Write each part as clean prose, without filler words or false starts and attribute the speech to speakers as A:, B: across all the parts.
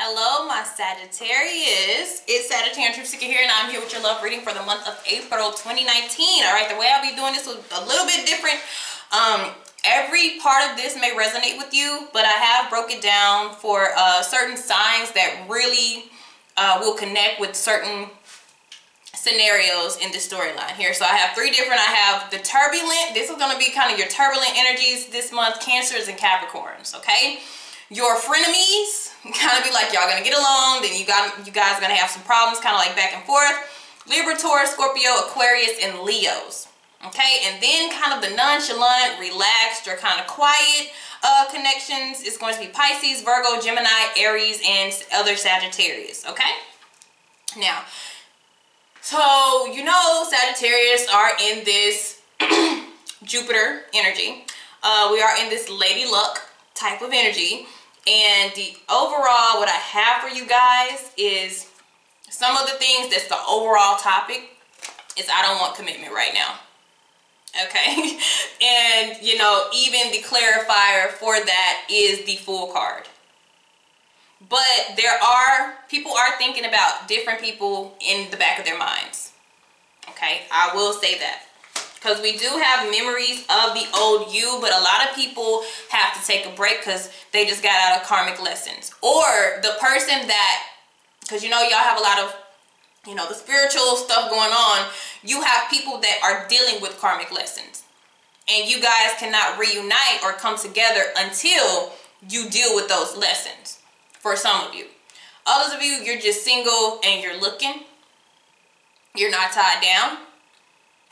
A: Hello, my Sagittarius. It's Sagittarius here, and I'm here with your love reading for the month of April 2019. All right, the way I'll be doing this was a little bit different. Every part of this may resonate with you, but I have broke it down for certain signs that really will connect with certain scenarios in the storyline here. So I have three different. I have the turbulent. This is going to be kind of your turbulent energies this month, Cancers and Capricorns. Okay. Your frenemies, kind of be like y'all gonna get along, then you guys gonna have some problems, kind of like back and forth. Libra, Taurus, Scorpio, Aquarius, and Leos. Okay, and then kind of the nonchalant, relaxed, or kind of quiet connections is going to be Pisces, Virgo, Gemini, Aries, and other Sagittarius. Okay, now, so you know Sagittarius are in this Jupiter energy. We are in this Lady Luck type of energy, and the overall what I have for you guys is some of the things that's the overall topic is I don't want commitment right now. Okay. And you know, even the clarifier for that is the Fool card. But people are thinking about different people in the back of their minds. Okay, I will say that. Because we do have memories of the old you, but a lot of people have to take a break because they just got out of karmic lessons. Or the person that, because you know y'all have a lot of, you know, the spiritual stuff going on. You have people that are dealing with karmic lessons. And you guys cannot reunite or come together until you deal with those lessons. For some of you. Others of you, you're just single and you're looking. You're not tied down.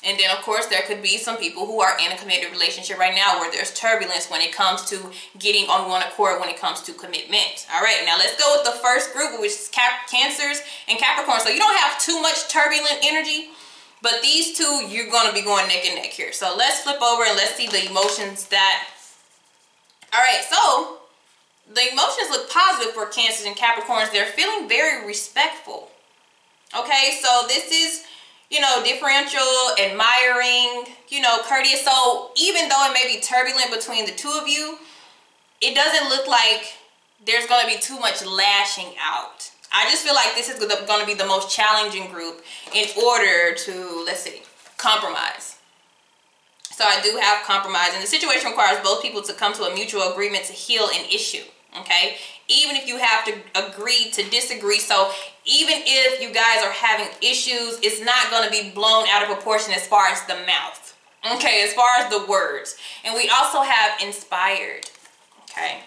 A: And then, of course, there could be some people who are in a committed relationship right now where there's turbulence when it comes to getting on one accord when it comes to commitment. All right, now let's go with the first group, which is Cancers and Capricorn. So you don't have too much turbulent energy, but these two, you're going to be going neck and neck here. So let's flip over and let's see the emotions that... All right, so the emotions look positive for Cancers and Capricorns. They're feeling very respectful. Okay, so this is... you know, differential, admiring, you know, courteous. So even though it may be turbulent between the two of you, it doesn't look like there's going to be too much lashing out. I just feel like this is going to be the most challenging group in order to, let's see, compromise. So I do have compromise, and the situation requires both people to come to a mutual agreement to heal an issue. Okay, even if you have to agree to disagree. So even if you guys are having issues, it's not going to be blown out of proportion as far as the mouth. Okay, as far as the words. And we also have inspired. Okay,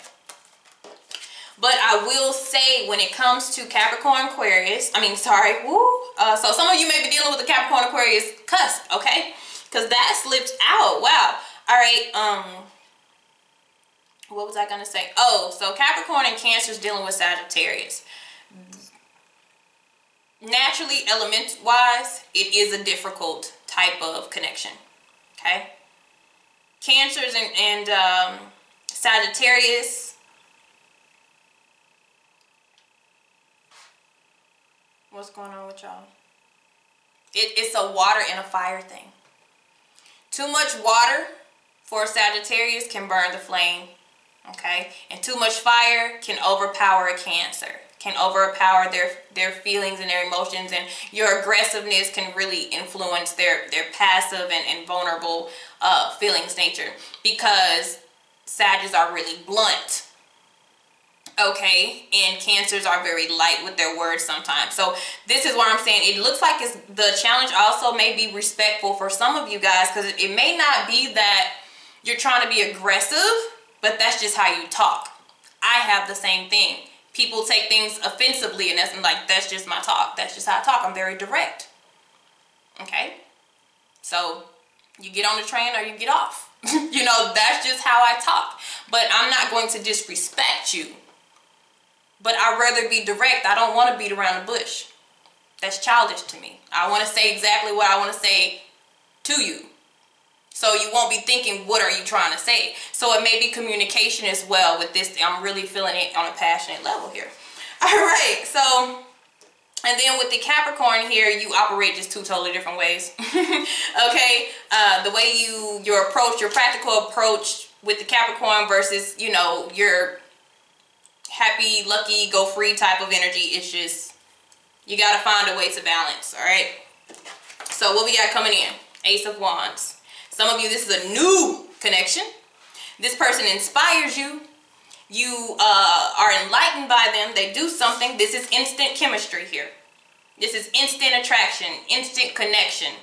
A: but I will say when it comes to Capricorn, Aquarius, so some of you may be dealing with the Capricorn, Aquarius cusp. Okay, because that slips out. Wow. All right. What was I going to say? Oh, so Capricorn and Cancer is dealing with Sagittarius. Naturally, element-wise, it is a difficult type of connection. Okay? Cancers and Sagittarius. What's going on with y'all? It's a water and a fire thing. Too much water for Sagittarius can burn the flame. Okay, and too much fire can overpower a Cancer, can overpower their feelings and their emotions, and your aggressiveness can really influence their passive and vulnerable feelings nature, because Sagittarius are really blunt. Okay, and Cancers are very light with their words sometimes. So this is what I'm saying. It looks like the challenge also may be respectful for some of you guys, because it may not be that you're trying to be aggressive, but that's just how you talk. I have the same thing. People take things offensively, and that's just my talk. That's just how I talk. I'm very direct. Okay? So you get on the train or you get off. You know, that's just how I talk. But I'm not going to disrespect you. But I'd rather be direct. I don't want to beat around the bush. That's childish to me. I want to say exactly what I want to say to you. So you won't be thinking, what are you trying to say? So it may be communication as well with this. I'm really feeling it on a passionate level here. All right. So, and then with the Capricorn here, you operate just two totally different ways. Okay. The way your approach, your practical approach with the Capricorn versus, you know, your happy, lucky, go free type of energy. It's just, you got to find a way to balance, all right? So what we got coming in? Ace of Wands. Some of you, this is a new connection. This person inspires you. You are enlightened by them. They do something. This is instant chemistry here. This is instant attraction, instant connection.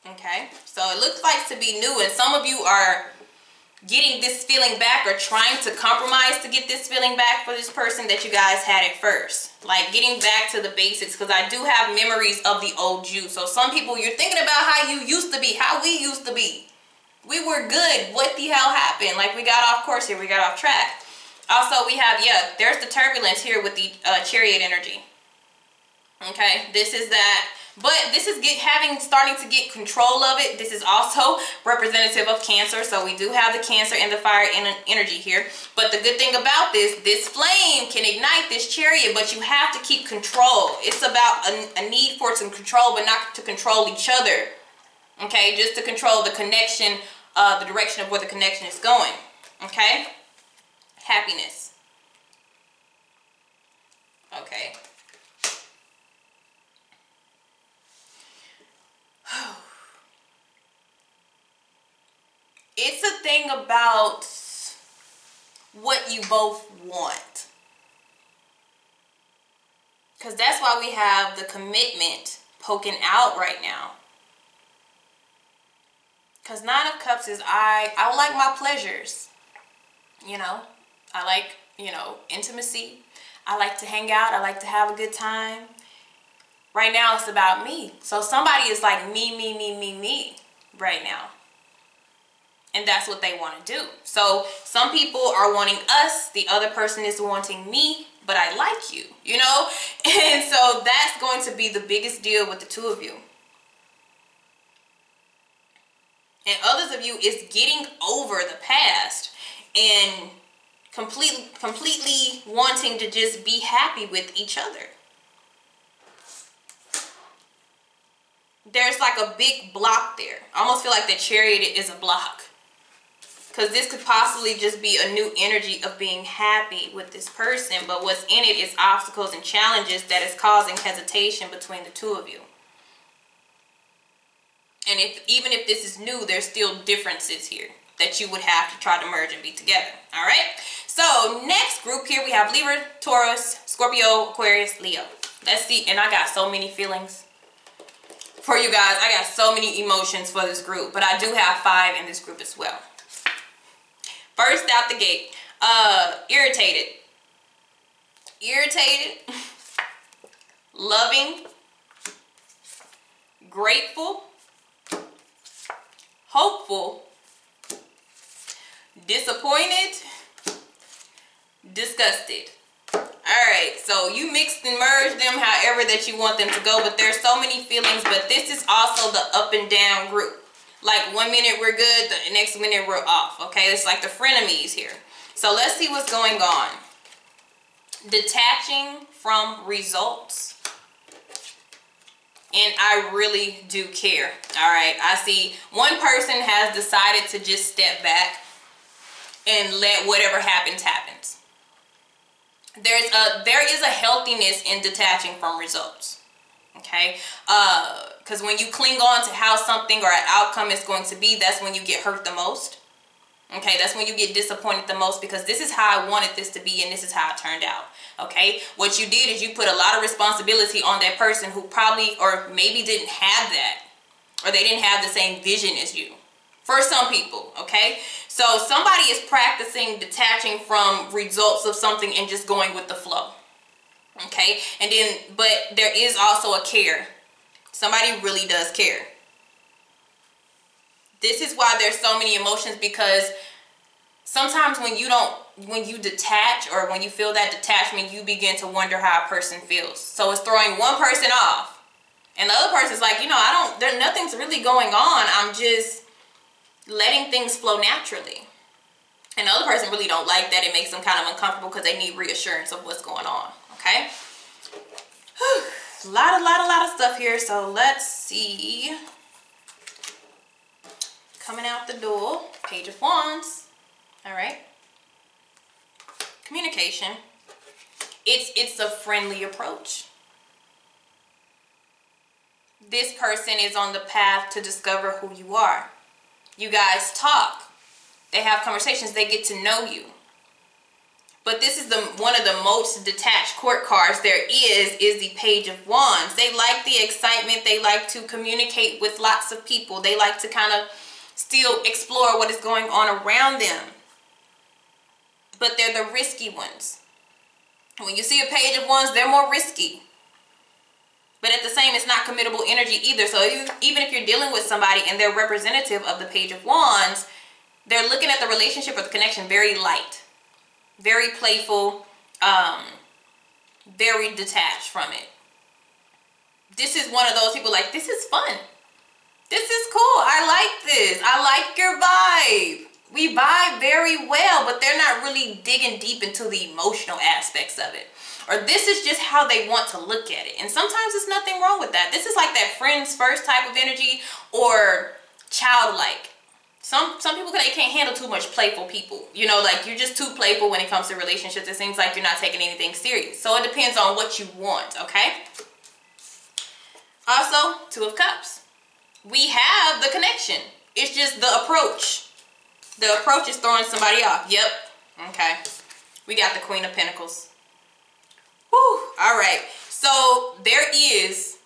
A: Okay, so it looks like to be new, and some of you are getting this feeling back or trying to compromise to get this feeling back for this person that you guys had at first. Like getting back to the basics, because I do have memories of the old you. So some people, you're thinking about how you used to be, how we used to be. We were good. What the hell happened? Like we got off course here. We got off track. Also, we have, yeah, there's the turbulence here with the chariot energy. Okay, this is that. But this is starting to get control of it. This is also representative of Cancer. So we do have the Cancer and the fire energy here. But the good thing about this flame can ignite this chariot, but you have to keep control. It's about a need for some control, but not to control each other. Okay, just to control the connection, the direction of where the connection is going. Okay, happiness. Okay. It's a thing about what you both want. Because that's why we have the commitment poking out right now. Because Nine of Cups is I like my pleasures. You know, I like, you know, intimacy. I like to hang out. I like to have a good time. Right now it's about me. So somebody is like me right now. And that's what they want to do. So some people are wanting us. The other person is wanting me, but I like you, you know? And so that's going to be the biggest deal with the two of you. And others of you is getting over the past and completely wanting to just be happy with each other. There's like a big block there. I almost feel like the chariot is a block. Because this could possibly just be a new energy of being happy with this person. But what's in it is obstacles and challenges that is causing hesitation between the two of you. And even if this is new, there's still differences here that you would have to try to merge and be together. All right. So next group here, we have Libra, Taurus, Scorpio, Aquarius, Leo. Let's see. And I got so many feelings for you guys. I got so many emotions for this group. But I do have 5 in this group as well. First out the gate, irritated, loving, grateful, hopeful, disappointed, disgusted. Alright, so you mixed and merged them however that you want them to go, but there's so many feelings, but this is also the up and down group. Like 1 minute we're good, the next minute we're off. Okay, it's like the frenemies here. So let's see what's going on. Detaching from results. And I really do care. All right, I see one person has decided to just step back and let whatever happens, happens. There is a healthiness in detaching from results. Okay, because when you cling on to how something or an outcome is going to be, that's when you get hurt the most. Okay, that's when you get disappointed the most, because this is how I wanted this to be and this is how it turned out. Okay, what you did is you put a lot of responsibility on that person who probably or maybe didn't have that, or they didn't have the same vision as you. For some people, okay? So somebody is practicing detaching from results of something and just going with the flow. Okay, and then, but there is also a care. Somebody really does care. This is why there's so many emotions, because sometimes when you detach, or when you feel that detachment, you begin to wonder how a person feels. So it's throwing one person off, and the other person's like, you know, nothing's really going on. I'm just letting things flow naturally. And the other person really don't like that. It makes them kind of uncomfortable because they need reassurance of what's going on. Okay. Whew. A lot of stuff here. So let's see. Coming out the door, Page of Wands. All right. communication. It's a friendly approach. This person is on the path to discover who you are. You guys talk. They have conversations. They get to know you. But this is one of the most detached court cards there is the Page of Wands. They like the excitement. They like to communicate with lots of people. They like to kind of still explore what is going on around them. But they're the risky ones. When you see a Page of Wands, they're more risky. But at the same, it's not committable energy either. So even if you're dealing with somebody and they're representative of the Page of Wands, they're looking at the relationship or the connection very light, very playful, very detached from it. This is one of those people like, this is fun. This is cool. I like this. I like your vibe. We vibe very well, but they're not really digging deep into the emotional aspects of it. Or this is just how they want to look at it. And sometimes there's nothing wrong with that. This is like that friends first type of energy, or childlike. Some people, they can't handle too much playful people. You know, like you're just too playful when it comes to relationships. It seems like you're not taking anything serious. So it depends on what you want, okay? Also, Two of Cups. We have the connection. It's just the approach. The approach is throwing somebody off. Yep. Okay. We got the Queen of Pentacles. Whew. All right. So there is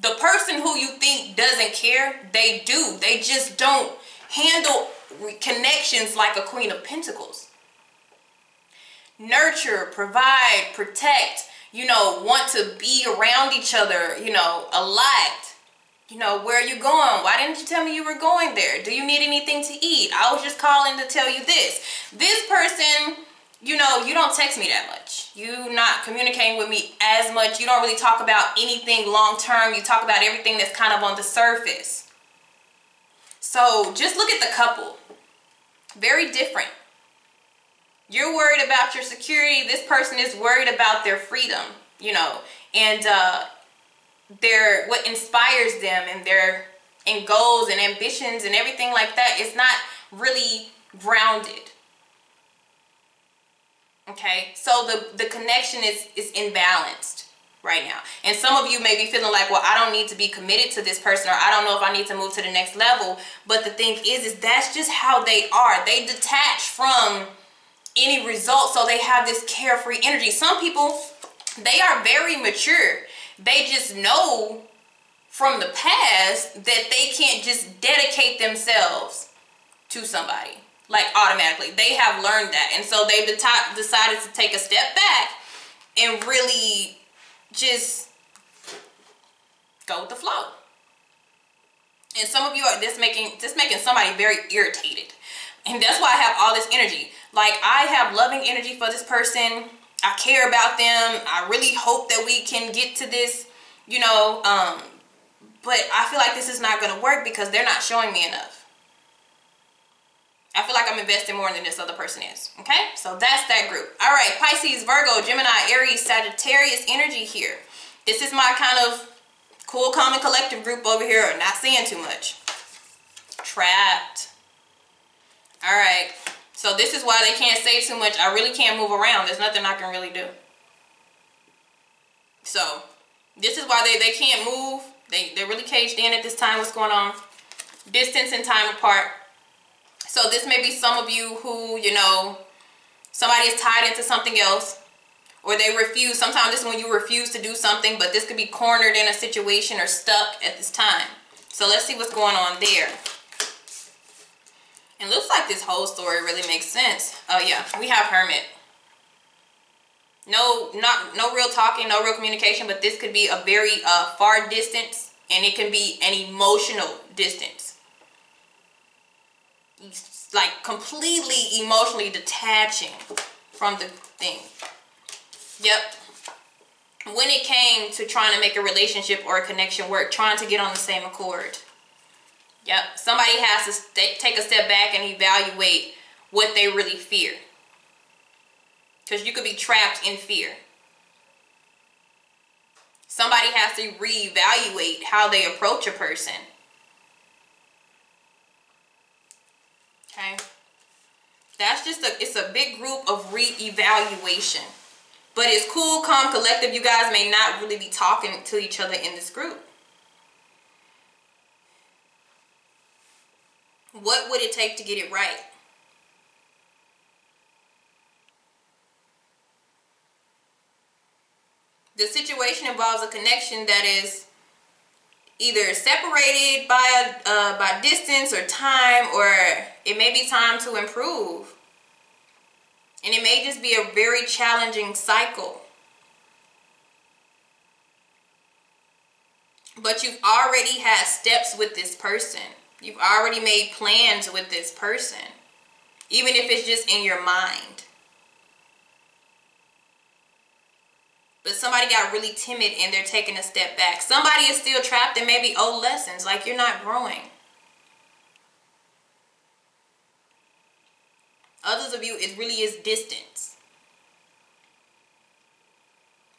A: the person who you think doesn't care. They do. They just don't handle connections like a Queen of Pentacles. Nurture, provide, protect, you know, want to be around each other, you know, a lot. You know, where are you going? Why didn't you tell me you were going there? Do you need anything to eat? I was just calling to tell you this. This person, you know, you don't text me that much. You're not communicating with me as much. You don't really talk about anything long term. You talk about everything that's kind of on the surface. So just look at the couple. Very different. You're worried about your security. This person is worried about their freedom, you know, and what inspires them and their goals and ambitions and everything like that is not really grounded. Okay, so the connection is imbalanced right now. And some of you may be feeling like, well, I don't need to be committed to this person, or I don't know if I need to move to the next level. But the thing is that's just how they are. They detach from any result, so they have this carefree energy. Some people, they are very mature. They just know from the past that they can't just dedicate themselves to somebody like automatically. They have learned that, and so they've decided to take a step back and really just go with the flow. And some of you are just making somebody very irritated, and that's why I have all this energy. Like, I have loving energy for this person. I care about them. I really hope that we can get to this, you know, but I feel like this is not going to work because they're not showing me enough. I feel like I'm investing more than this other person is. Okay, so that's that group. All right, Pisces, Virgo, Gemini, Aries, Sagittarius energy here. This is my kind of cool, calm, and collective group over here. Not saying too much. Trapped. All right. So this is why they can't say too much. I really can't move around. There's nothing I can really do. So this is why they can't move. They're really caged in at this time. What's going on? Distance and time apart. So this may be some of you who, you know, somebody is tied into something else, or they refuse. Sometimes this is when you refuse to do something, but this could be cornered in a situation or stuck at this time. So let's see what's going on there. It looks like this whole story really makes sense. Oh yeah, we have Hermit. No real talking, no real communication, but this could be a very far distance, and it can be an emotional distance. Like completely emotionally detaching from the thing. Yep. When it came to trying to make a relationship or a connection work, trying to get on the same accord. Yep, somebody has to take a step back and evaluate what they really fear. Because you could be trapped in fear. Somebody has to reevaluate how they approach a person. Okay? That's just it's a big group of re-evaluation. But it's cool, calm, collective. You guys may not really be talking to each other in this group. What would it take to get it right? The situation involves a connection that is either separated by distance or time, or it may be time to improve. And it may just be a very challenging cycle. But you've already had steps with this person. You've already made plans with this person. Even if it's just in your mind. But somebody got really timid and they're taking a step back. Somebody is still trapped in maybe old lessons. Like you're not growing. Others of you, it really is distance.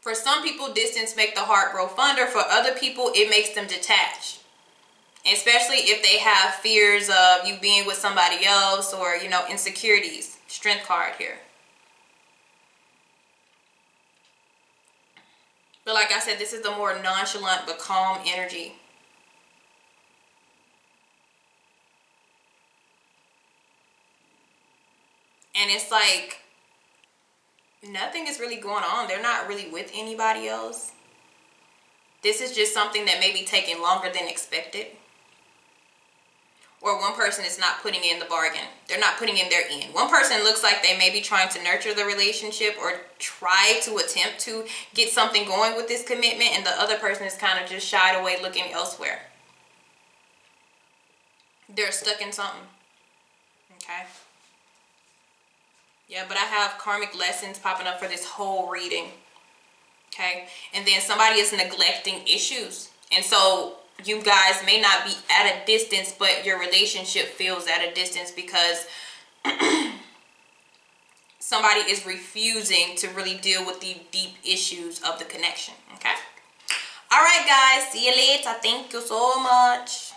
A: For some people, distance makes the heart grow fonder. For other people, it makes them detached. Especially if they have fears of you being with somebody else, or, you know, insecurities. Strength card here. But like I said, this is the more nonchalant but calm energy. And it's like nothing is really going on. They're not really with anybody else. This is just something that may be taking longer than expected. Or one person is not putting in the bargain. They're not putting in their end. One person looks like they may be trying to nurture the relationship or try to attempt to get something going with this commitment. And the other person is kind of just shied away looking elsewhere. They're stuck in something. Okay. Yeah, but I have karmic lessons popping up for this whole reading. Okay. And then somebody is neglecting issues. And so you guys may not be at a distance, but your relationship feels at a distance because somebody is refusing to really deal with the deep issues of the connection. Okay. All right, guys. See you later. Thank you so much.